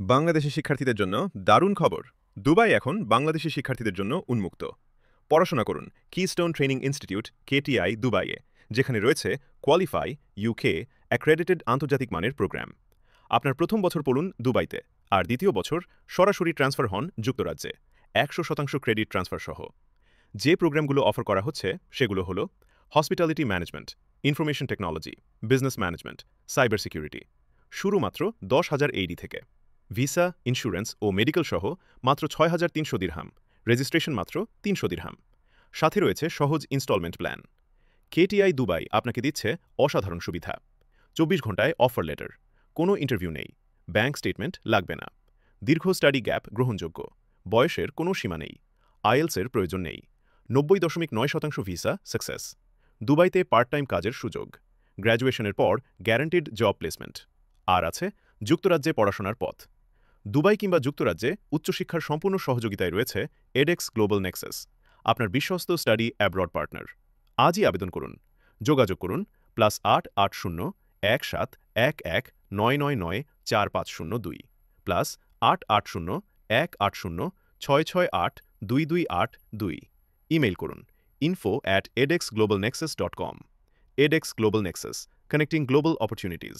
বাংলাদেশি শিক্ষার্থীদের জন্য দারুণ খবর। দুবাই এখন বাংলাদেশি শিক্ষার্থীদের জন্য উন্মুক্ত। পড়াশোনা করুন কিস্টোন ট্রেনিং ইনস্টিটিউট কেটিআই দুবাইয়ে, যেখানে রয়েছে কোয়ালিফাই ইউকে অ্যাক্রেডিটেড আন্তর্জাতিক মানের প্রোগ্রাম। আপনার প্রথম বছর পড়ুন দুবাইতে, আর দ্বিতীয় বছর সরাসরি ট্রান্সফার হন যুক্তরাজ্যে 100% ক্রেডিট ট্রান্সফার সহ। যে প্রোগ্রামগুলো অফার করা হচ্ছে সেগুলো হলো hospitality management, information technology, business management, cyber security. শুরু মাত্র 10,000 এইডি থেকে। ভিসা, ইন্স্যুরেন্স ও মেডিকেল সহ মাত্র 6,300 দিরহাম, রেজিস্ট্রেশন মাত্র 300 দিরহাম। সাথে রয়েছে সহজ ইনস্টলমেন্ট প্ল্যান। কেটিআই দুবাই আপনাকে দিচ্ছে অসাধারণ সুবিধা। 24 ঘন্টায় অফার লেটার, কোনো ইন্টারভিউ নেই, ব্যাংক স্টেটমেন্ট লাগবে না, দীর্ঘ স্টাডি গ্যাপ গ্রহণযোগ্য, বয়সের কোনো সীমা নেই, আইএলসের প্রয়োজন নেই, 90.9% ভিসা সাকসেস, দুবাইতে পার্ট টাইম কাজের সুযোগ, গ্র্যাজুয়েশনের পর গ্যারান্টিড জব প্লেসমেন্ট, আর আছে যুক্তরাজ্যে পড়াশোনার পথ। দুবাই কিংবা যুক্তরাজ্যে উচ্চশিক্ষার সম্পূর্ণ সহযোগিতায় রয়েছে এডেক্স গ্লোবাল নেক্সাস, আপনার বিশ্বস্ত স্টাডি অ্যাব্রড পার্টনার। আজই আবেদন করুন। যোগাযোগ করুন +880 1711999450 +880 180 668 228 ইমেইল করুন info@edexglobalnexus.com। Edex Global Nexus, connecting global opportunities.